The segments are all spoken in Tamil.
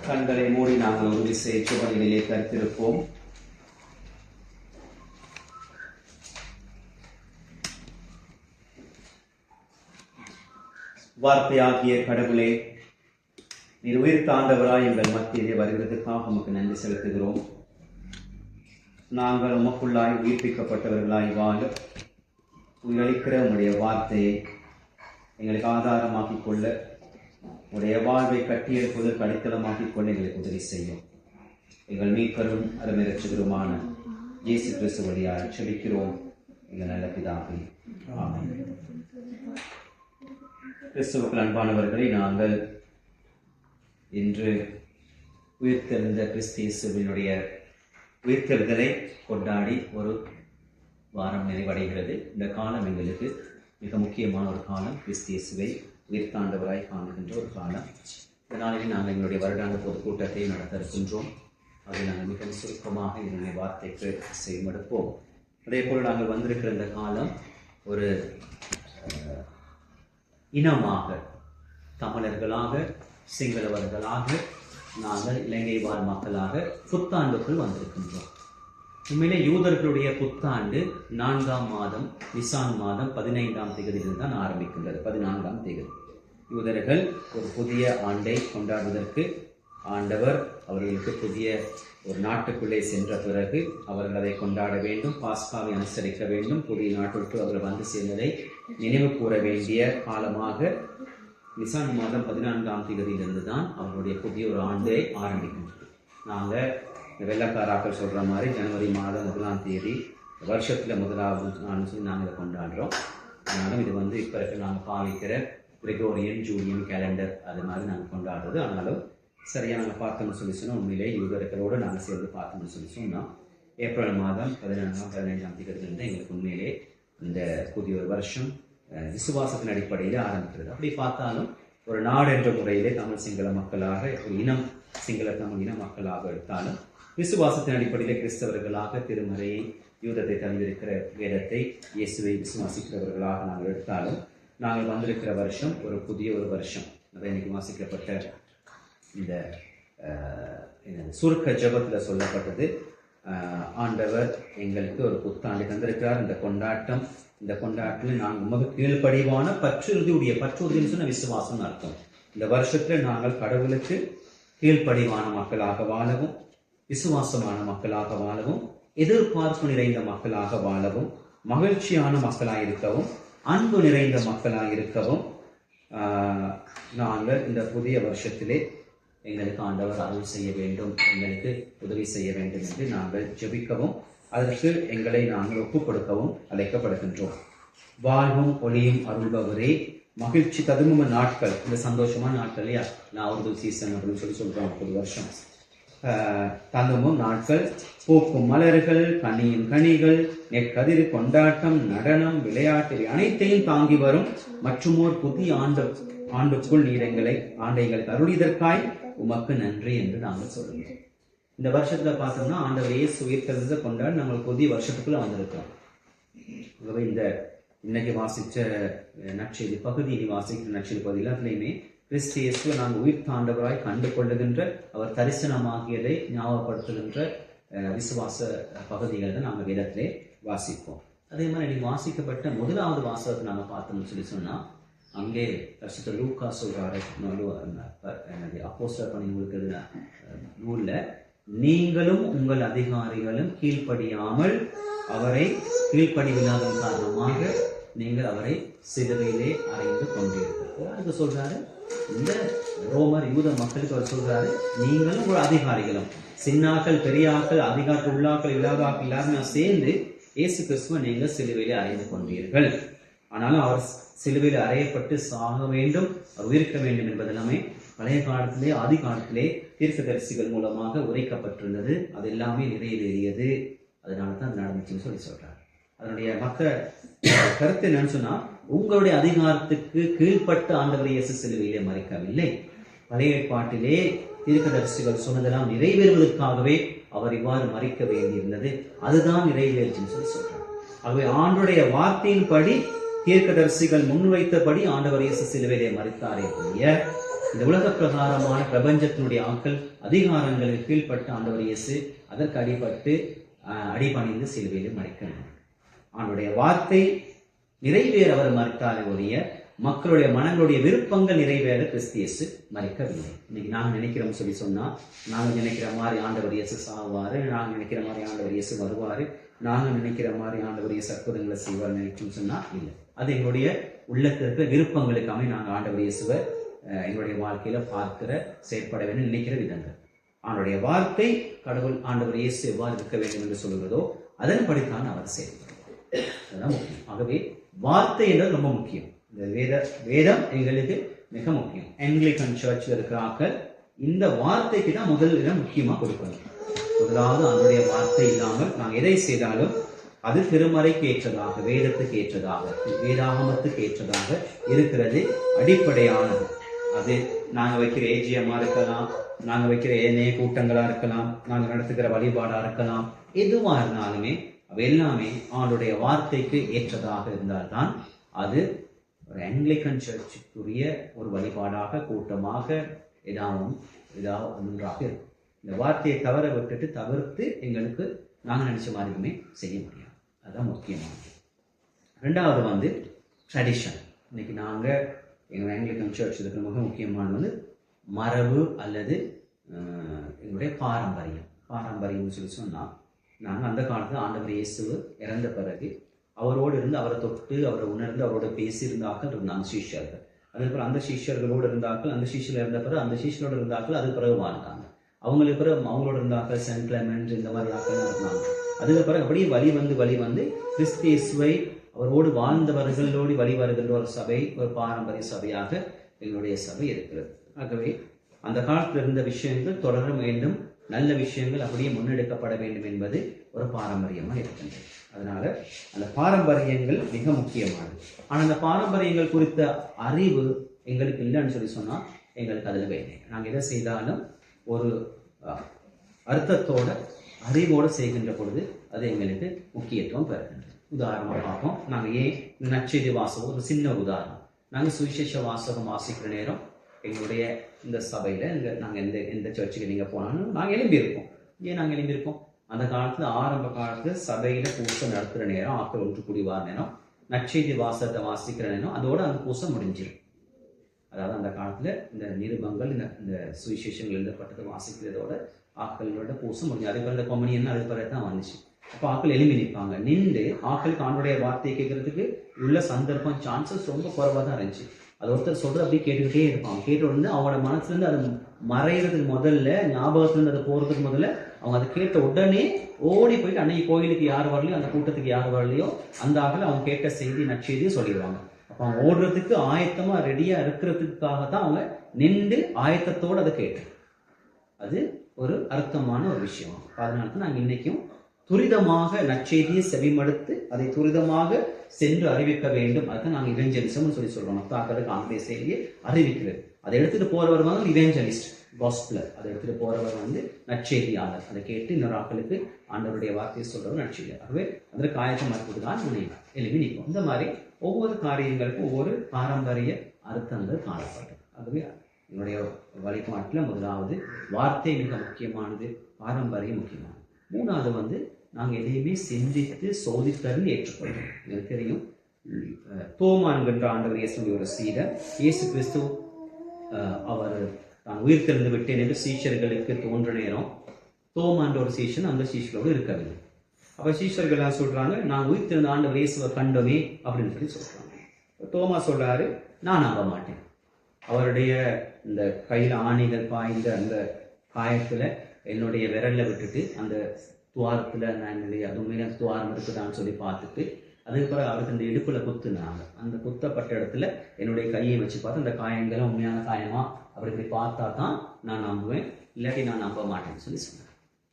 கண்களை மூடி நாங்கள் ஒரு விசை சுவரிலே கருத்திருப்போம். வார்த்தையாகிய கடவுளே, நீர் உயிர் தாண்டவராய் எங்கள் மத்தியிலே வருகிறதுக்காக உமக்கு நன்றி செலுத்துகிறோம். நாங்கள் உமக்குள்ளாய் உயிர்ப்பிக்கப்பட்டவர்களாய் வாழ உயிரளிக்கிற உங்களுடைய வார்த்தையை எங்களுக்கு ஆதாரமாக்கிக் கொள்ள, உடைய வாழ்வை கட்டியெழுப்புவதற்கு அடித்தளமாக்கிக் கொள்ள எங்களுக்கு உதவி செய்யும். எங்கள் மீட்பரும் அருமை இரட்சகருமான இயேசு கிறிஸ்து வழியாக செபிக்கிறோம் எங்கள் நல்ல பிதாவே, ஆமென். கிறிஸ்துவுக்குள் அன்பானவர்களை, நாங்கள் இன்று உயிர்த்தெழுந்த கிறிஸ்து இயேசுவினுடைய உயிர்த்தெழுதலை கொண்டாடி ஒரு வாரம் நிறைவடைகிறது. இந்த காலம் எங்களுக்கு மிக முக்கியமான ஒரு காலம். கிறிஸ்து இயேசுவை உயிர்த்தாண்டவராய் காணுகின்ற ஒரு காலம். இந்த நாளில் நாங்கள் எங்களுடைய வருடாந்த பொது கூட்டத்தை நடத்த இருக்கின்றோம். அதை நாங்கள் மிக சுருக்கமாக இதனுடைய வார்த்தைக்கு செய்யமெடுப்போம். அதே போல் நாங்கள் வந்திருக்கிற இந்த காலம் ஒரு இனமாக, தமிழர்களாக, சிங்களவர்களாக, நாங்கள் இலங்கை வாழ் மக்களாக புத்தாண்டுக்குள் வந்திருக்கின்றோம். உண்மையிலே யூதர்களுடைய புத்தாண்டு 4ஆம் மாதம் நிசான் மாதம் 15ஆம் தேதியிலிருந்து தான் ஆரம்பிக்கின்றது. 14ஆம் தேதி யூதர்கள் ஒரு புதிய ஆண்டை கொண்டாடுவதற்கு ஆண்டவர் அவர்களுக்கு புதிய ஒரு நாட்டுக்குள்ளே சென்ற பிறகு அவர்கள் அதை கொண்டாட வேண்டும், பாஸ்காவை அனுசரிக்க வேண்டும். புதிய நாட்டிற்கு அவர்கள் வந்து சேர்ந்ததை நினைவு கூற வேண்டிய காலமாக நிசான் மாதம் 14ஆம் தேதியிலிருந்து தான் அவர்களுடைய புதிய ஒரு ஆண்டை ஆரம்பிக்கின்றது. நாங்கள் வெள்ளக்காராக்கள் சொல்கிற மாதிரி ஜனவரி மாதம் 1ஆம் தேதி வருஷத்தில் முதலாவது நாள்னு சொல்லி நாங்கள் இதை கொண்டாடுறோம். ஆனாலும் இது இப்போ இருக்க நாங்கள் பாவிக்கிற கிரெகோரியன் ஜூலியன் கேலண்டர் அது மாதிரி நாங்கள் கொண்டாடுறது. ஆனாலும் சரியாக நாங்கள் பார்த்தோம்னு சொல்லி சொன்னால், உண்மையிலே யூதர்களோடு நாங்கள் சேர்ந்து பார்த்தோம்னு சொல்லி சொன்னால் ஏப்ரல் மாதம் 15ஆம் தேதியிலிருந்து எங்களுக்கு உண்மையிலே இந்த புதிய ஒரு வருஷம் விசுவாசத்தின் அடிப்படையில் ஆரம்பிக்கிறது. அப்படி பார்த்தாலும் ஒரு நாடு என்ற முறையிலே தமிழ் சிங்கள மக்களாக, ஒரு இனம் சிங்கள தமிழ் இன மக்களாக எடுத்தாலும் விசுவாசத்தின் அடிப்படையிலே கிறிஸ்தவர்களாக திருமறையை, யூதத்தை தந்திருக்கிற வேதத்தை, இயேசுவை விசுவாசிக்கிறவர்களாக நாங்கள் எடுத்தாலும் நாங்கள் வந்திருக்கிற வருஷம் ஒரு புதிய ஒரு வருஷம். அதை இன்னைக்கு வாசிக்கப்பட்ட இந்த சுருக்க ஜெபத்தில் சொல்லப்பட்டது, ஆண்டவர் எங்களுக்கு ஒரு புத்தாண்டு தந்திருக்கிறார். இந்த கொண்டாட்டத்தில் நாங்கள் உமக்கு கீழ்ப்படிவான பற்றுறுதின்னு சொன்ன விசுவாசம் அர்த்தம். இந்த வருஷத்தில் நாங்கள் கடவுளுக்கு கீழ்ப்படிவான மக்களாக வாழவும், விசுவாசமான மக்களாக வாழவும், எதிர்பார்ப்பு நிறைந்த மக்களாக வாழவும், மகிழ்ச்சியான மக்களாக இருக்கவும், அன்பு நிறைந்த மக்களாக இருக்கவும் நாங்கள் இந்த புதிய வருஷத்திலே எங்களுக்கு ஆண்டவர் அருள் செய்ய வேண்டும், எங்களுக்கு உதவி செய்ய வேண்டும் என்று நாங்கள் ஜெபிக்கவும், அதற்கு எங்களை நாங்கள் ஒப்புக் கொடுக்கவும் அழைக்கப்படுகின்றோம். வாழ்வும் ஒளியும் அருள்பவரே, மகிழ்ச்சி ததும்பும் நாட்கள், இந்த சந்தோஷமான நாட்கள் இல்லையா, நான் சீசன் அப்படின்னு சொல்றோம். புது வருஷம் தந்தும்பும் நாட்கள், பூக்கும் மலர்கள், கனியும் கனிகள், நெற்கதிர், கொண்டாட்டம், நடனம், விளையாட்டு அனைத்தையும் தாங்கி வரும் மற்றுமோர் புதிய ஆண்டுக்குள் நீர் ஆண்டைகளுக்கு அருளிதற்காய் உமக்கு நன்றி என்று நாங்கள் சொல்லுவோம். இந்த வருஷத்துல பார்த்தோம்னா ஆண்டவர் இயேசு உயிர்த்தெழுந்ததை கொண்டாடி நாங்கள் புதிய வருஷத்துக்குள்ள வந்திருக்கோம். ஆகவே இந்த இன்னைக்கு வாசிச்ச நற்செய்தி பகுதியை வாசிக்கிற நற்செய்தி பகுதி எல்லாத்துலையுமே கிறிஸ்து இயேசுவை நாங்கள் உயிர் தாண்டவராய் கண்டு கொள்ளுகின்ற, அவர் தரிசனமாகியதை ஞாபகப்படுத்துகின்ற விசுவாச பகுதிகளை தான் நாங்கள் வேதத்திலே வாசிப்போம். அதே மாதிரி இன்னைக்கு வாசிக்கப்பட்ட முதலாவது வாசகத்தை நாங்கள் பார்த்தோம்னு சொல்லி சொன்னால், அங்கே பரிசுத்த லூக்கா சொல்றாரு, அப்போஸ்தலர் பணி நூலில், நீங்களும் உங்கள் அதிகாரிகளும் கீழ்ப்படியாமல் அவரை கீழ்ப்படிவில்லாத காரணமாக நீங்கள் அவரை சிலுவையிலே அறைந்து கொண்டிருக்கிறார். அதுக்கு சொல்றாரு, இந்த ரோமர் யூத மக்களுக்கு அவர் சொல்றாரு, நீங்களும் ஒரு அதிகாரிகளும், சின்னாக்கள், பெரியாக்கள், அதிகாரத்தில் உள்ளாக்கள், இல்லாதாக்கள் எல்லாருமே சேர்ந்து இயேசு கிறிஸ்துவை நீங்கள் சிலுவையிலே அறைந்து கொண்டீர்கள். ஆனாலும் அவர் சிலுவையில் அறையப்பட்டு சாக வேண்டும், அவர் உயிர்க்க வேண்டும் என்பதெல்லாமே பழைய காலத்திலே, ஆதி காலத்திலே தீர்க்கதரிசிகள் மூலமாக உரைக்கப்பட்டிருந்தது. அது எல்லாமே நிறைவேறியது. அதனால தான் அது நடந்துச்சுன்னு சொல்றாரு. அதனுடைய மற்ற கருத்து என்னன்னு சொன்னா, உங்களுடைய அதிகாரத்துக்கு கீழ்பட்டு ஆண்டவர் இயேசு சிலுவையிலே மறிக்கவில்லை. பழைய ஏற்பாட்டிலே தீர்க்கதரிசிகள் சொன்னதெல்லாம் நிறைவேறுவதற்காகவே அவர் இவ்வாறு மறிக்க வேண்டியிருந்தது. அதுதான் நிறைவேறுச்சுன்னு சொல்றாரு. ஆகவே ஆண்டுடைய வார்த்தையின்படி தீர்க்கதரிசிகள் முன்வைத்தபடி ஆண்டவர் இயேசு சிலுவையிலே மரித்தாரே ஒழிய இந்த உலக பிரகாரமான பிரபஞ்சத்தினுடைய ஆட்கள் அதிகாரங்களுக்கு கீழ்பட்ட ஆண்டவர் இயேசு அதற்கு அடிபணிந்து சிலுவையில் மறிக்கணும். அவனுடைய வார்த்தை நிறைவேற அவர் மறுத்தாலே ஒழிய மக்களுடைய மனங்களுடைய விருப்பங்கள் நிறைவேற கிறிஸ்து இயேசு மறிக்கவில்லை. இன்னைக்கு நாங்கள் நினைக்கிறோம் சொல்லி சொன்னா, நாங்கள் நினைக்கிற மாதிரி ஆண்டவர் இயேசு சாவாரு, நாங்கள் நினைக்கிற மாதிரி ஆண்டவர் இயேசு வருவாரு, நாங்கள் நினைக்கிற மாதிரி ஆண்டவர் இயேசு அற்புதங்களை செய்வார் நினைச்சோம் சொன்னா இல்லை. அது எங்களுடைய உள்ளத்தில் இருக்கிற விருப்பங்களுக்காக நாங்கள் ஆண்டவர் இயேசுவை எங்களுடைய வாழ்க்கையில பார்க்கிற செயற்பட வேண்டும் நினைக்கிற விதங்கள். அவனுடைய வார்த்தை கடவுள் ஆண்டவர் இயேசு எவ்வாறு இருக்க வேண்டும் என்று சொல்கிறதோ அதன்படித்தான் அவர் செயல்படுவார். அதுதான் முக்கியம். ஆகவே வார்த்தை என்றது ரொம்ப முக்கியம். இந்த வேதம் எங்களுக்கு மிக முக்கியம். ஆங்கிலிக்கன் சர்ச்சில் இருக்கிற ஆக்கள் இந்த வார்த்தைக்கு தான் முதல் இடம் முக்கியமா கொடுக்கணும். முதலாவது அதனுடைய வார்த்தை இல்லாமல் நாங்கள் எதை செய்தாலும் அது திருமறைக்கு ஏற்றதாக, வேதத்துக்கு ஏற்றதாக, வேதாகமத்துக்கு ஏற்றதாக இருக்கிறது அடிப்படையானது. அது நாங்கள் வைக்கிற ஏஜிஎம்மா இருக்கலாம், நாங்கள் வைக்கிற ஏனைய கூட்டங்களா இருக்கலாம், நாங்கள் நடத்துகிற வழிபாடா இருக்கலாம், எதுவா இருந்தாலுமே அவை எல்லாமே அவனுடைய வார்த்தைக்கு ஏற்றதாக இருந்தால்தான் அது ஒரு ஆங்கிலிக்கன் சர்ச்சுக்குரிய ஒரு வழிபாடாக, கூட்டமாக, ஏதாவது ஒன்றாக இருக்கும். இந்த வார்த்தையை தவிர்த்து எங்களுக்கு நாங்கள் நினைச்ச மாதிரியுமே செய்ய முடியாது. அதுதான் முக்கியமானது. ரெண்டாவது ட்ரெடிஷன். இன்னைக்கு நாங்கள் எங்கள் ஆங்கிலிக்கன் சர்ச் இருக்கிற மிக முக்கியமானது மரபு அல்லது எங்களுடைய பாரம்பரியம்னு சொல்லி சொன்னால், நாங்கள் அந்த காலத்தில் ஆண்டவர் இயேசு இறந்த பிறகு அவரோடு இருந்து அவரை தொட்டு அவரை உணர்ந்து அவரோட பேசியிருந்தாக்கள் இருந்தாங்க சீஷர்கள். அதுக்கப்புறம் அந்த சீஷர்களோடு இருந்தாக்கள், அந்த சீஷர்கள் இருந்த பிறகு அந்த சீஷர்களோடு இருந்தாக்கள் அது பிறகு வாழ்ந்தாங்க. அவங்களுக்கு பிறகு அவங்களோட இருந்தாக்கள் சென்ட் கிளமெண்ட் இந்த மாதிரி ஆக்கள் இருந்தாங்க. அதுக்கு பிறகு அப்படியே வழி வந்து கிறிஸ்து இயேசுவை அவரோடு வாழ்ந்தவர்களோடு வழி வருகின்ற ஒரு சபை, ஒரு பாரம்பரிய சபையாக எங்களுடைய சபை இருக்கிறது. ஆகவே அந்த காலத்தில் இருந்த விஷயங்கள் தொடர வேண்டும், நல்ல விஷயங்கள் அப்படியே முன்னெடுக்கப்பட வேண்டும் என்பது ஒரு பாரம்பரியமாக இருக்கின்றது. அதனால அந்த பாரம்பரியங்கள் மிக முக்கியமானது. ஆனால் அந்த பாரம்பரியங்கள் குறித்த அறிவு எங்களுக்கு இல்லைன்னு சொல்லி சொன்னால் எங்களுக்கு அதில் வேலை. நாங்கள் எதை செய்தாலும் ஒரு அர்த்தத்தோட அறிவோடு செய்கின்ற பொழுது அது எங்களுக்கு முக்கியத்துவம் பெறுகின்றது. உதாரணமாக பார்ப்போம். நாங்கள் ஏன் நற்செய்தி வாசகம், ஒரு சின்ன உதாரணம். நாங்கள் சுவிசேஷ வாசகம் வாசிக்கிற நேரம் எங்களுடைய இந்த சபையில் நாங்கள் எந்த சர்ச்சுக்கு நீங்கள் போனாலும் நாங்கள் எழும்பியிருப்போம். ஏன் நாங்கள் எழும்பியிருப்போம்? அந்த காலத்தில் ஆரம்ப காலத்தில் சபையில் பூசை நடத்துகிற நேரம், ஆக்கள் ஒன்று கூடி வார நேரம், நற்செய்தி வாசகத்தை வாசிக்கிற நேரம், அதோட அந்த பூசை முடிஞ்சிடும். அதாவது அந்த காலத்தில் இந்த நிருபங்கள் இந்த சுவிசேஷங்கள் எழுதப்பட்டதை வாசிக்கிறதோட ஆக்களோட பூசை முடிஞ்சு. அதுக்கு பிறகு கொமனியன்னு அதுக்கு பிறகு தான் வந்துச்சு. அப்போ ஆக்கள் எழுப்பி நிற்பாங்க. நின்று ஆக்களுக்கு ஆண்டோடைய வார்த்தையை கேட்கறதுக்கு உள்ள சந்தர்ப்பம், சான்சஸ் ரொம்ப குறைவாக தான் இருந்துச்சு. அது ஒருத்தர் சொல்றது அப்படியே கேட்டுக்கிட்டே இருப்பாங்க. கேட்டு வந்து அவங்களோட மனசுலேருந்து அது மறைகிறதுக்கு முதல்ல, ஞாபகத்துலேருந்து அது போகிறதுக்கு முதல்ல அவங்க அதை கேட்ட உடனே ஓடி போயிட்டு அன்னைக்கு கோயிலுக்கு யார் வரலையோ, அந்த கூட்டத்துக்கு யார் வரலையோ, அந்த ஆகல அவங்க கேட்ட செய்தி நற்செய்தியை சொல்லிடுவாங்க. அப்போ அவங்க ஓடுறதுக்கு ஆயத்தமாக ரெடியாக இருக்கிறதுக்காக தான் அவங்க நின்று ஆயத்தத்தோடு அதை கேட்டு, அது ஒரு அர்த்தமான ஒரு விஷயம். அதனால தான் நாங்கள் இன்னைக்கும் துரிதமாக நற்செய்தியை செவிமடுத்து அதை துரிதமாக சென்று அறிவிக்க வேண்டும். அதுதான் நாங்கள் இவெஞ்சலிசம்னு சொல்லி சொல்றோம். மத்தாக்களுக்கு ஆங்கிலேய செய்தியை அறிவிக்கிறது. அதை எடுத்துட்டு போறவர் வந்து இவெஞ்சலிஸ்ட், காஸ்பிளர். அதை எடுத்துட்டு போறவர் நற்செய்தியாளர். அதை கேட்டு இன்னொரு ஆக்களுக்கு ஆண்டவருடைய வார்த்தையை சொல்றவர் நற்செய்தியாளர். ஆகவே அதற்கு ஆயத்தம் மறுப்பதுதான் எழுப்பி நிற்போம். இந்த மாதிரி ஒவ்வொரு காரியங்களுக்கும் ஒவ்வொரு பாரம்பரிய அர்த்தங்கள் காணப்படும். ஆகவே என்னுடைய வழிபாட்டில் முதலாவது வார்த்தை மிக முக்கியமானது, பாரம்பரியம் முக்கியமானது. மூணாவது நாங்கள் எதையுமே சிந்தித்து சோதித்தறிந்து ஏற்றுக்கொள்கிறோம். எனக்கு தெரியும், தோமா என்கின்ற ஆண்டவர் இயேசுடைய ஒரு சீடர், இயேசு கிறிஸ்து அவர் தான் உயிர் தெரிந்து விட்டேன் என்று சீஷர்களுக்கு தோன்ற நேரம் தோமான்ற ஒரு சீஷன் அந்த சீஷர்களோடு இருக்கவில்லை. அப்போ சீஷர்கள் எல்லாம் சொல்றாங்க, நான் உயிர் தெரிந்த ஆண்டவர் இயேசுவை கண்டோமே அப்படின்னு சொல்லி சொல்றாங்க. தோமா சொல்றாரு, நான் நம்ப மாட்டேன். அவருடைய இந்த கையில் ஆணிகள் பாய்ந்த அந்த காயத்துல என்னுடைய விரல்ல விட்டுட்டு அந்த துவாரத்துல நான் என்னுடைய அதுவுமே அந்த துவாரம் இருக்குதான்னு சொல்லி பார்த்துட்டு, அதுக்கு பிறகு அவருக்கு அந்த இடுப்புல குத்துனாங்க. அந்த குத்தப்பட்ட இடத்துல என்னுடைய கையை வச்சு பார்த்து அந்த காயங்களும் உண்மையான காயமா அப்படி பார்த்தா தான் நான் நம்புவேன், இல்லாட்டி நான் நம்ப மாட்டேன்னு சொல்லி சொன்னேன்.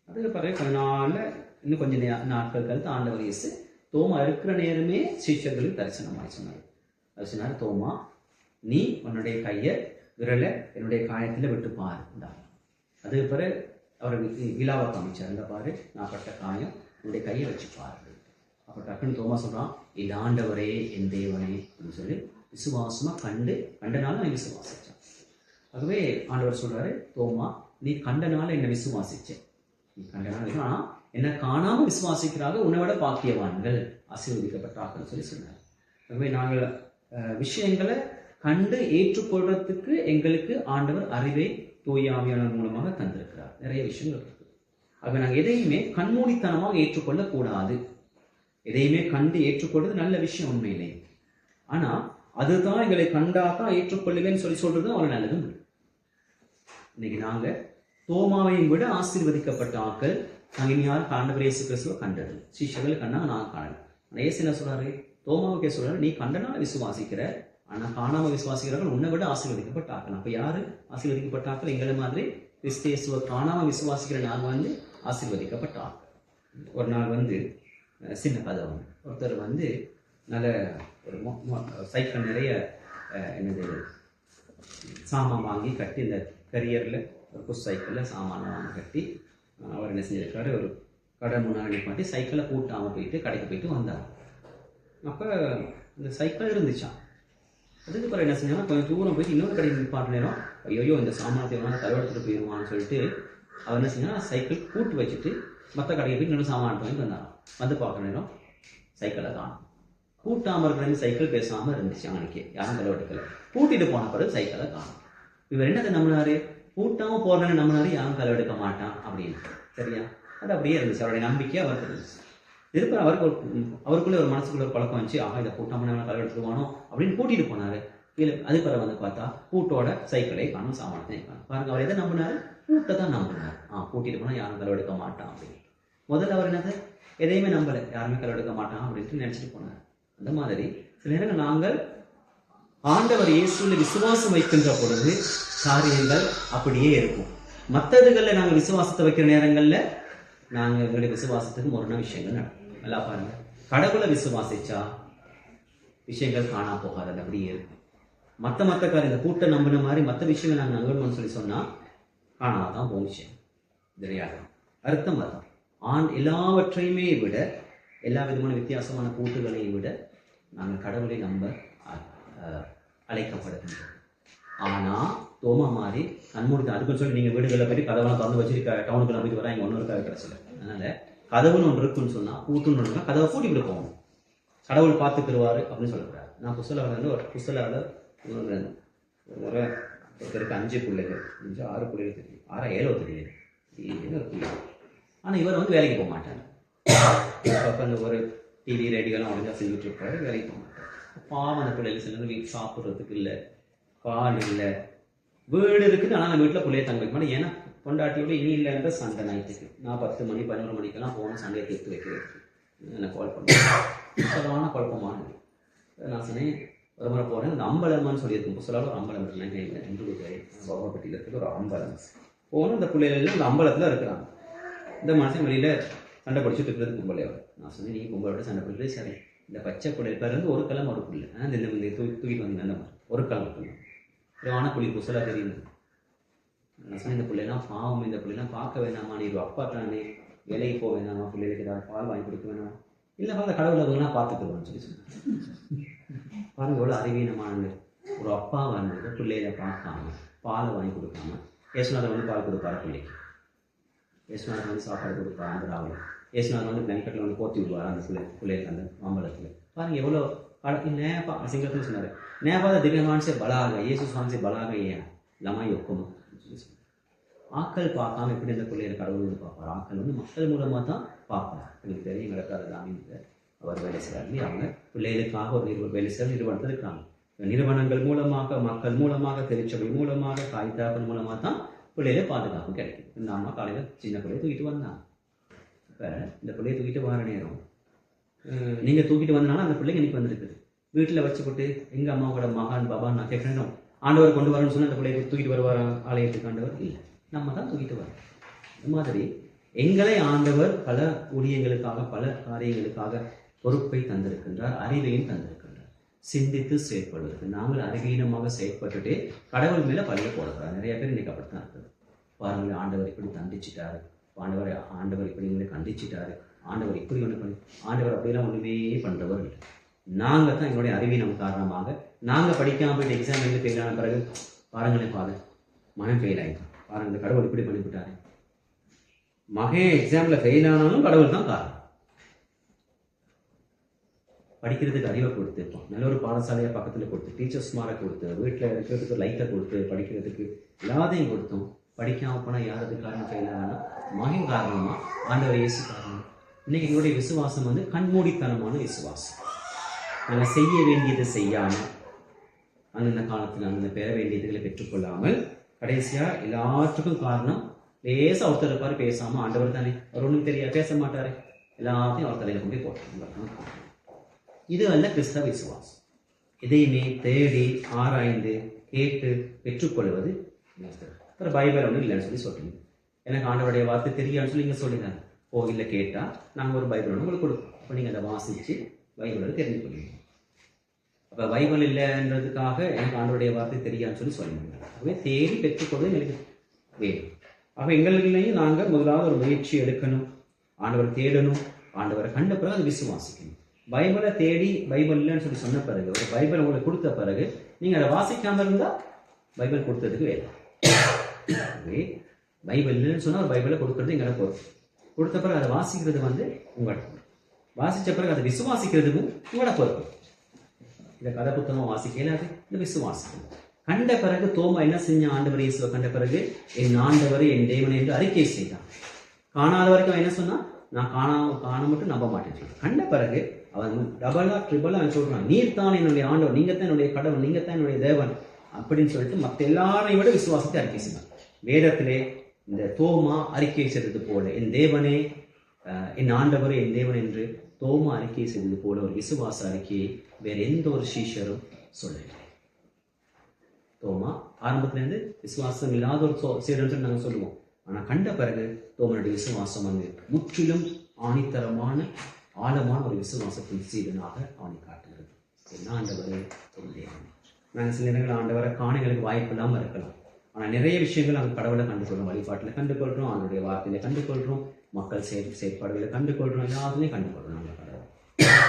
அதுக்கு பிறகு கொஞ்ச நாள்ல இன்னும் கொஞ்சம் நாட்கள் கழித்து ஆண்டவர் இயேசு தோமா இருக்கிற நேரமே சீஷர்களுக்கு தரிசனமாய் சொன்னார். அது சொன்னார், தோமா நீ உன்னுடைய கையை விரலை என்னுடைய காயத்துல விட்டு பாரு. அதுக்கு பிறகு அவர் விழாவை காமிச்சார், இந்த பாரு நான் பட்ட காயம், உன்னுடைய கையை வச்சு பாரு. அப்போ டக்குன்னு தோமா சொல்றான், இது ஆண்டவரே என் தேவனே அப்படின்னு சொல்லி விசுவாசமா கண்டனாலும் அவன் விசுவாசிச்சான். ஆகவே ஆண்டவர் சொல்றாரு, தோமா நீ கண்டனால என்னை விசுவாசிச்ச, நீ கண்டனால, ஆனா என்ன காணாம விசுவாசிக்கிறாங்க உன்னை விட பாக்கியவான்கள், ஆசீர்வதிக்கப்பட்டார்கள் சொல்லி சொன்னார். ஆகவே நாங்கள் விஷயங்களை கண்டு ஏற்றுக்கொள்றதுக்கு எங்களுக்கு ஆண்டவர் அறிவை தூய ஆவியானவர் மூலமாக தந்திருக்கிறார். நிறைய விஷயங்கள் இருக்கு. ஆக நாங்கள் எதையுமே கண்மூடித்தனமாக ஏற்றுக்கொள்ளக்கூடாது. எதையுமே கண்டு ஏற்றுக்கொள்வது நல்ல விஷயம் உண்மையிலே. ஆனா அதுதான் எங்களை கண்டாதான் ஏற்றுக்கொள்ளுவேன்னு சொல்றது அவ்வளவு நல்லதும். இன்னைக்கு நாங்க தோமாவையும் விட ஆசீர்வதிக்கப்பட்ட ஆட்கள். நாங்க இனி யாரும் ஆண்டவர் இயேசு கிறிஸ்துவை கண்டது சீஷர்கள் கண்டாங்க, நான் காணல. இயேசு என்ன சொல்றாரு? தோமாவுக்கே சொல்றாரு, நீ கண்டனால விசுவாசிக்கிற, ஆனா காணாம விசுவாசிக்கிறார்கள் உன்னை விட ஆசீர்வதிக்கப்பட்டார்கள். அப்ப யாரு ஆசீர்வதிக்கப்பட்டார்கள்? எங்களை மாதிரி கிறிஸ்து இயேசுவை காணாம விசுவாசிக்கிற நாங்கள் ஆசீர்வதிக்கப்பட்டார்கள். ஒரு நாள் சின்ன கதை ஒருத்தர் நல்ல ஒரு சைக்கிள் நிறைய என்னது சாமான் வாங்கி கட்டி, இந்த கரியரில் ஒரு புஷ் சைக்கிளில் சாமான் வாங்கி கட்டி அவர் என்ன செஞ்சிருக்காரு, ஒரு கடை முன்னாடி மாட்டி சைக்கிளை கூட்டாமல் போயிட்டு கடைக்கு போயிட்டு வந்தார். அப்போ இந்த சைக்கிள் இருந்துச்சான். அதுக்கு பிறகு என்ன செஞ்சாங்கன்னா கொஞ்சம் தூரம் போயிட்டு இன்னொரு கடைக்கு நிப்பாட்டு நேரம், ஐயோ இந்த சாமானத்தை தலைவெடுத்துட்டு போயிடுவான்னு சொல்லிட்டு அவர் என்ன செஞ்சால் சைக்கிள் கூட்டு வச்சுட்டு மற்ற கடைக்கு போய் இன்னொரு சாமான் வாங்கிட்டு வந்தாராம். பார்க்குற நேரம் சைக்கிளை காணும். கூட்டாமல் இருக்கிற சைக்கிள் பேசாமல் இருந்துச்சு. அவனுக்கு யாரும் தலைவெடுக்கலை. கூட்டிட்டு போன பிறகு சைக்கிளை காணும். இவர் என்னத்தை நம்பினாரு? கூட்டாமல் போறேன்னு நம்பினாரு, யாரும் தலைவெடுக்க மாட்டான் அப்படின்னு. சரியா? அது அப்படியே இருந்துச்சு. அவருடைய நம்பிக்கை அவருக்கு இருந்துச்சு. திருப்பி அவருக்குள்ளே ஒரு மனசுக்குள்ள ஒரு பழக்கம் வந்துச்சு, ஆகா இதை கூட்டாமல் தலைவெடுத்துருவானோ அப்படின்னு கூட்டிட்டு போனாரு. இல்லை அது பிறகு பார்த்தா கூட்டோட சைக்கிளை காணும், சாமானத்தை காணும். பாருங்க, அவர் எதை நம்பினாரு? கூட்டை தான் நம்பினார். கூட்டிட்டு போனால் யாரும் தலைவெடுக்க மாட்டான் அப்படின்னு. முதல்ல அவர் என்னது எதையுமே நம்பலை, யாருமே தலைவெடுக்க மாட்டான் அப்படின்ட்டு நினைச்சிட்டு போனார். அந்த மாதிரி சில நேரங்கள் நாங்கள் ஆண்டவர் இயேசுவில் விசுவாசம் வைக்கின்ற பொழுது காரியங்கள் அப்படியே இருக்கும். மற்றதுகளில் நாங்கள் விசுவாசத்தை வைக்கிற நேரங்களில் நாங்கள் எங்களுடைய விசுவாசத்துக்கு முரண விஷயங்கள் நடக்கும். நல்லா பாருங்க, கடவுளை விசுவாசிச்சா விஷயங்கள் காணா போகாது, அப்படியே இருக்கும். மற்ற காரியம் இந்த கூட்ட நம்பின மாதிரி மற்ற விஷயங்கள் நாங்கள் நம்பணும்னு சொல்லி சொன்னால் காணாதான் போகும் விஷயம். தெரியாது அர்த்தம் அதுதான். எல்லாவற்றையுமே விட, எல்லா விதமான வித்தியாசமான கூட்டுகளையும் விட நாங்கள் கடவுளை நம்ப அழைக்கப்படுகின்றோம். ஆனால் தோமா மாதிரி கண்மூடி அதுக்குன்னு சொல்லி நீங்கள் வீடுகளில் போய் கதவெல்லாம் திறந்து வச்சுருக்க டவுனுக்குள்ள போயிட்டு வரா, இங்கே ஒன்று இருக்காது கிடச்சில. அதனால கதவுன்னு ஒன்று இருக்குன்னு சொன்னால், கூட்டுன்னு ஒன்று கதவை பூட்டி விட்டு போகணும். கடவுள் பார்த்துக்கிடுவார் அப்படின்னு சொல்லக்கூடாது. நான் புஸ்தகம் ஒரு புஸ்தகாவில் ஒருத்தருக்கு 5 பிள்ளைகள், 6 பிள்ளைகள் தெரியும், 6 7 தெரியுது ஒரு பிள்ளைகள். ஆனால் இவர் வேலைக்கு போக மாட்டார். அந்த ஒரு டிவி ரேடியோலாம் ஒழுங்காக செஞ்சுட்டு இருப்பாரு, வேலைக்கு போக மாட்டார். பாவம் அந்த பிள்ளைகள் சில வீட்டு சாப்பிட்றதுக்கு இல்லை, பால் இல்லை, வீடு இருக்குது. ஆனால் அந்த வீட்டில் பிள்ளைய தங்க வைக்க மாட்டேன். ஏன்னா கொண்டாட்டியோட இனி இல்லைன்ற சண்டை நைட்டுக்கு. நான் 10 மணி 11 மணிக்கெல்லாம் போகணும் சண்டையை தீர்த்து வைக்கிறதுக்கு. எனக்கு கால் பண்ணுறேன், குழப்பமானது. நான் சொன்னேன், ஒரு முறை போகிறேன், இந்த அம்பலம்னு சொல்லியிருக்கேன். புதுசாக ஒரு அம்பலம் இருக்குல்ல, பகவப்பட்டியில் இருக்கிற ஒரு அம்பலம் போகணும். இந்த பிள்ளைகள் இந்த அம்பலத்தில் இருக்கிறாங்க. இந்த மனுஷன் வெளியில் சண்டை படிச்சுட்டு இருக்கிறது கும்பலையோட. நான் சொன்னேன், நீ கும்பலோட சண்டை பிடிக்கிறது சரி, இந்த பச்சை பிள்ளைலேருந்து ஒரு கிழமை ஒரு புள்ளை இந்த தூக்கிட்டு வந்து அந்த மாதிரி ஒரு கிழமை மட்டும் ஆன புள்ளி புதுசாக தெரியுது. நான் சொன்னேன், இந்த பிள்ளைலாம் பாவம், இந்த பிள்ளைலாம் பார்க்க வேணாமா, நீ அப்பா தானே, வேலைக்கு போக வேணாமா, பிள்ளைகளுக்கு ஏதாவது பால் வாங்கி கொடுக்க வேணாமா, இல்லை அந்த கடவுளை அதெல்லாம் பார்த்துக்குருவான்னு சொல்லி சொன்னேன். பாருங்க எவ்வளோ அறிவீனமானது. ஒரு அப்பா பிள்ளைகளை பார்க்காம பாலை வாங்கி கொடுக்காம, ஏசுநாதர் பால் கொடுப்பாரு பிள்ளைக்கு, ஏசுநாதர் சாப்பாடு கொடுப்பாரு அந்த ராவில், ஏசுநாதர் நெல்கட்டில் போத்தி விடுவார் அந்த பிள்ளைகளுக்கு அந்த மாம்பழத்தில். பாருங்க எவ்வளோ நேப்பா சிங்கத்தில் சொன்னார், நேபாத திவ்யமானசே பலாக இயேசு சுவாமிசே பலாக ஏன் லமாய் ஒக்கும். ஆக்கள் பார்க்காம எப்படி இந்த பிள்ளைகளை கடவுள் பார்ப்பார்? ஆக்கள் மக்கள் மூலமாக தான் பார்ப்பார். எனக்கு தெரியும், நடக்காது தாமின்னு அவர் வேலை செய்கிறாரு. அவங்க பிள்ளைகளுக்காக ஒரு வேலை செய்கிற நிறுவனத்தில் இருக்கிறாங்க. நிறுவனங்கள் மூலமாக, மக்கள் மூலமாக, திருச்சபை மூலமாக, தாய்தாப்பன் மூலமாக தான் பிள்ளைகளை பாதுகாப்பு கிடைக்கும். இந்த அம்மா காலையில் சின்ன பிள்ளையை தூக்கிட்டு வந்தாங்க. இப்போ இந்த பிள்ளையை தூக்கிட்டு வர நேரம் நீங்கள் தூக்கிட்டு வந்தனால அந்த பிள்ளைங்க இன்னைக்கு வந்துருக்குது. வீட்டில் வச்சுப்பட்டு எங்கள் அம்மாவோட மகான் பாபான்னு நான் கேட்குறேன், ஆண்டவர் கொண்டு வரணும்னு சொன்னால் அந்த பிள்ளையை தூக்கிட்டு வருவார் ஆலயத்துக்கு? ஆண்டவர் இல்லை, நம்ம தான் தூக்கிட்டு வரோம். இந்த மாதிரி எங்களை ஆண்டவர் பல ஊழியங்களுக்காக, பல காரியங்களுக்காக பொறுப்பை தந்திருக்கின்றார், அறிவையும் தந்திருக்கின்றார். சிந்தித்து செயற்படுவதற்கு நாங்கள் அறிவீனமாக செயற்பட்டுட்டு கடவுள் மேலே பழிய போடுறார். நிறைய பேர் இன்னைக்கு அப்படித்தான் இருக்குது. பாருங்கள், ஆண்டவர் இப்படி தண்டிச்சிட்டாரு, ஆண்டவர் இப்படி எங்களை கண்டிச்சிட்டாரு, ஆண்டவர் இப்படி ஒன்று பண்ணி, ஆண்டவர் அப்படிலாம் ஒன்றுமே பண்ணுறவர் இல்லை. நாங்கள் தான் எங்களுடைய அறிவீனம் காரணமாக நாங்கள் படிக்காமல் போயிட்டு எக்ஸாம் எழுதி ஃபெயிலான பிறகு பாருங்களேன் மகன் ஃபெயில் ஆகிட்டான். பாருங்க, இந்த கடவுள் இப்படி பண்ணிவிட்டாரு. மகன் எக்ஸாமில் ஃபெயில் ஆனாலும் கடவுள் தான் காரணம். படிக்கிறதுக்கு அறிவை கொடுத்துருப்போம், நல்ல ஒரு பாடசாலையை பக்கத்தில் கொடுத்து, டீச்சர்ஸ் மாரை கொடுத்து, வீட்டில் இருக்கிறதுக்கு லைட்டை கொடுத்து, படிக்கிறதுக்கு எல்லாத்தையும் கொடுத்தோம். படிக்காமல் போனால் யாரது காரணம் ஃபெயில் ஆகணும்? மகன் காரணமா? ஆண்டவர் இயேசு காரணம்? இன்னைக்கு எங்களுடைய விசுவாசம் வந்து கண்மூடித்தனமான விசுவாசம். நாங்கள் செய்ய வேண்டியது செய்யாமல், அந்தந்த காலத்தில் அந்தந்த பெற வேண்டியதுகளை பெற்றுக்கொள்ளாமல், கடைசியாக எல்லாத்துக்கும் காரணம் லேசாக ஒருத்தர் இருப்பார், பேசாமல் ஆண்டவர் தானே, அவர் ஒன்றும் தெரியாது, பேச மாட்டார், எல்லாத்தையும் அவர் தலையில் கொண்டு போட்டாங்க. இது அல்ல கிறிஸ்தவ விசுவாசம். எதையுமே தேடி ஆராய்ந்து கேட்டு பெற்றுக்கொள்வது. பைபிள் ஒன்றும் இல்லைன்னு சொல்லி சொல்றீங்க, எனக்கு ஆண்டவருடைய வார்த்தை தெரியான்னு சொல்லி நீங்கள் சொல்லிடுறாங்க. ஓ இல்லை, கேட்டால் நாங்கள் ஒரு பைபிள் ஒன்று உங்களுக்கு கொடுப்போம், அப்போ நீங்கள் அதை வாசித்து பைபிளை தெரிந்து கொள்வீங்க. அப்போ பைபிள் இல்லைன்றதுக்காக எனக்கு ஆண்டவருடைய வார்த்தை தெரியான்னு சொல்லி சொல்லுங்க. ஆகவே தேடி பெற்றுக்கொள்வது எனக்கு வேணும். ஆக எங்களுக்குள்ளேயும் நாங்கள் முதலாவது ஒரு முயற்சி எடுக்கணும், ஆண்டவரை தேடணும், ஆண்டவரை கண்ட பிறகு அதை விசுவாசிக்கணும். பைபிளை தேடி பைபிள் இல்லைன்னு சொல்லி சொன்ன பிறகு, ஒரு பைபிள் உங்களுக்கு கொடுத்த பிறகு நீங்கள் அதை வாசிக்காம இருந்தால் பைபிள் கொடுத்ததுக்கு வேலை. பைபிள் இல்லைன்னு சொன்னால் ஒரு பைபிளை கொடுக்கறது எங்களை பொறுப்பு. கொடுத்த பிறகு அதை வாசிக்கிறது வந்து உங்களோட பொறுப்பு. வாசித்த பிறகு அதை விசுவாசிக்கிறதுக்கும் உங்களோட பொறுப்பு. இந்த கதை புத்தகம் வாசிக்கல, அது இந்த விசுவாசிக்கணும். கண்ட பிறகு தோமா என்ன செஞ்ச? ஆண்டவர் இயேசுவை கண்ட பிறகு என் ஆண்டவர் என் தேவன் என்று அறிக்கை செய்தான். காணாத வரைக்கும் என்ன சொன்னா? நான் காண மட்டும் நம்ப மாட்டேன். கண்ட பிறகு அவன் டபுளா ட்ரிபிளா அவன் சொல்றான், நீர் தான் என்னுடைய ஆண்டவர், நீங்க தான் என்னுடைய கடவுள், நீங்க தான் என்னுடைய தேவன் அப்படின்னு சொல்லிட்டு மற்ற எல்லாரையும் விட விசுவாசத்தை அறிக்கை செய்வான். வேதத்திலே இந்த தோமா அறிக்கை செய்தது போல, என் தேவனே என் ஆண்டவரே என் தேவன் என்று தோமா அறிக்கை செய்தது போல ஒரு விசுவாச அறிக்கையை வேற எந்த ஒரு சீஷரும் சொல்லவில்லை. தோமா ஆரம்பத்திலேருந்து விசுவாசம் இல்லாத ஒரு சீடன்னு நாங்கள் சொல்லுவோம். ஆனால் கண்ட பிறகு தோமனுடைய விசுவாசம் வந்து முற்றிலும் ஆணித்தரமான ஆழமான ஒரு விசுவாசத்தின் சீடனாக அவனை காட்டுகிறது. என்ன ஆண்டவரே தோன்றிய நாங்கள் சில நேரங்கள் ஆண்டவரை காண எங்களுக்கு வாய்ப்பு இல்லாமல் இருக்கலாம். ஆனால் நிறைய விஷயங்கள் நாங்கள் கடவுளை கண்டுகொள்றோம், வழிபாட்டில் கண்டுகொள்கிறோம், அவனுடைய வார்த்தையில கண்டுகொள்கிறோம், மக்கள் செயற்பாடுகளை கண்டுகொள்கிறோம், எல்லாத்துலேயும் கண்டுகொள்கிறோம். நாங்கள் கடவுளை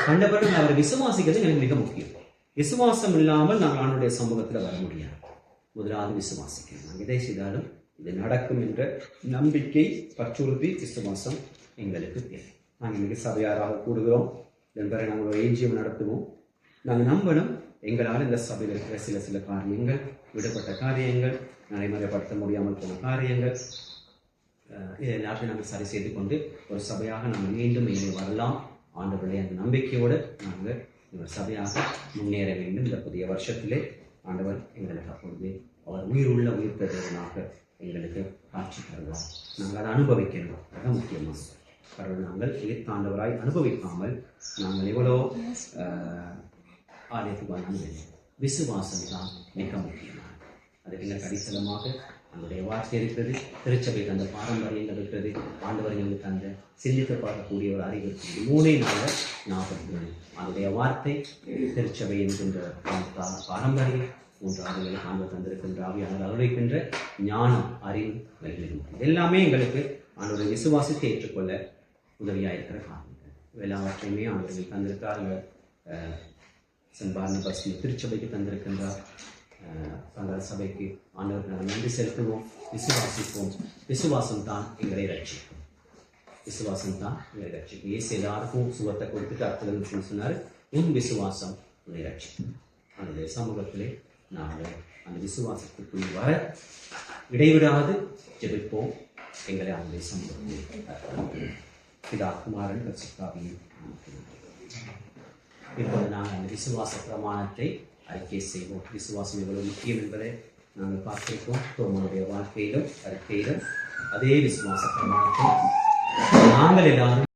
கண்ட பிறகு நாங்கள் அவரை விசுவாசிக்கிறது எனக்கு மிக முக்கியம். விசுவாசம் இல்லாமல் நாங்கள் அவனுடைய சமூகத்தில் வர முடியாது. முதலாவது விசுவாசிக்கிறோம். நாங்கள் எதை செய்தாலும் இது நடக்கும் என்ற நம்பிக்கை, பற்றுறுதி, விசுவாசம் எங்களுக்கு தேவை. நாங்கள் மிக சபையாராக கூடுகிறோம், இதன் பிறகு நாங்கள் ஒரு ஏஞ்சியம் நடத்துவோம். நாங்கள் நம்பணும், எங்களால் இந்த சபையில் இருக்கிற சில காரியங்கள், விடுபட்ட காரியங்கள், நடைமுறைப்படுத்த முடியாமல் போன காரியங்கள், இதை எல்லாத்தையும் நாங்கள் சரி செய்து கொண்டு ஒரு சபையாக நாங்கள் மீண்டும் இங்கே வரலாம். ஆண்டவருடைய அந்த நம்பிக்கையோடு நாங்கள் இந்த சபையாக முன்னேற வேண்டும். இந்த புதிய வருஷத்திலே ஆண்டவர் எங்களுக்கு அப்பொழுது அவர் உயிர் தேவனாக எங்களுக்கு காட்சி தருவார். நாங்கள் அதை அனுபவிக்கணும். அதுதான் முக்கியமாக. கடவுள் நாங்கள் எதிர்த்தாண்டவராய் அனுபவிக்காமல் நாங்கள் எவ்வளோ ஆலயத்துக்கு வந்தாலும் விசுவாசம் தான் மிக முக்கியமானது. அதுக்கு எங்களுக்கு அடித்தளமாக நம்முடைய வார்த்தை இருக்கிறது, திருச்சபைக்கு அந்த பாரம்பரியங்கள் இருக்கிறது, ஆண்டவர் எங்களுக்கு அந்த சிந்தித்து பார்க்கக்கூடிய ஒரு அறிவு இருக்கிறது. 3 நாளில் ஞாபகம் அதனுடைய வார்த்தை, திருச்சபை என்கின்ற பாரம்பரியம், 3 ஆண்டுகளுக்கு ஆண்டு தந்திருக்கின்ற ஆவியானவர் அருளைக்கின்ற ஞானம், அறிவு, வழிகள் எல்லாமே எங்களுக்கு ஆண்டவருடைய விசுவாசத்தை ஏற்றுக்கொள்ள உதவியாக இருக்கிற காரணங்கள். எல்லாவற்றையுமே ஆண்டவர்கள் தந்திருக்கார். சென்ட் பார்னபாஸ் திருச்சபைக்கு தந்திருக்கின்றார். தங்கள் சபைக்கு ஆண்டவருக்கு நாங்கள் நன்றி செலுத்துவோம். விசுவாசிப்போம். விசுவாசம் தான் எங்களை ரட்சிக்கும். விசுவாசம் தான் எங்களை ரட்சிக்கும். இயேசு எல்லாருக்கும் சுகத்தை கொடுத்துட்டு அர்த்தம் சொன்னார், உன் விசுவாசம் உன்னை ரட்சிக்கும். அந்த சமூகத்திலே நாங்கள் அந்த விசுவாசத்துக்குள் வர இடைவிடாது ஜெபிப்போம். எங்களை அந்த சமூகத்தில் பிதா, குமாரன், பரிசுத்தாவியின் இப்போது நாங்கள் அந்த விசுவாச பிரமாணத்தை அறிக்கை செய்வோம். விசுவாசம் எவ்வளவு முக்கியம் என்பதை நாங்கள் பார்த்திருக்கோம். தோமனுடைய வாழ்க்கையிலும் அறிக்கையிலும் அதே விசுவாச பிரமாணத்தை நாங்கள் எல்லாரும்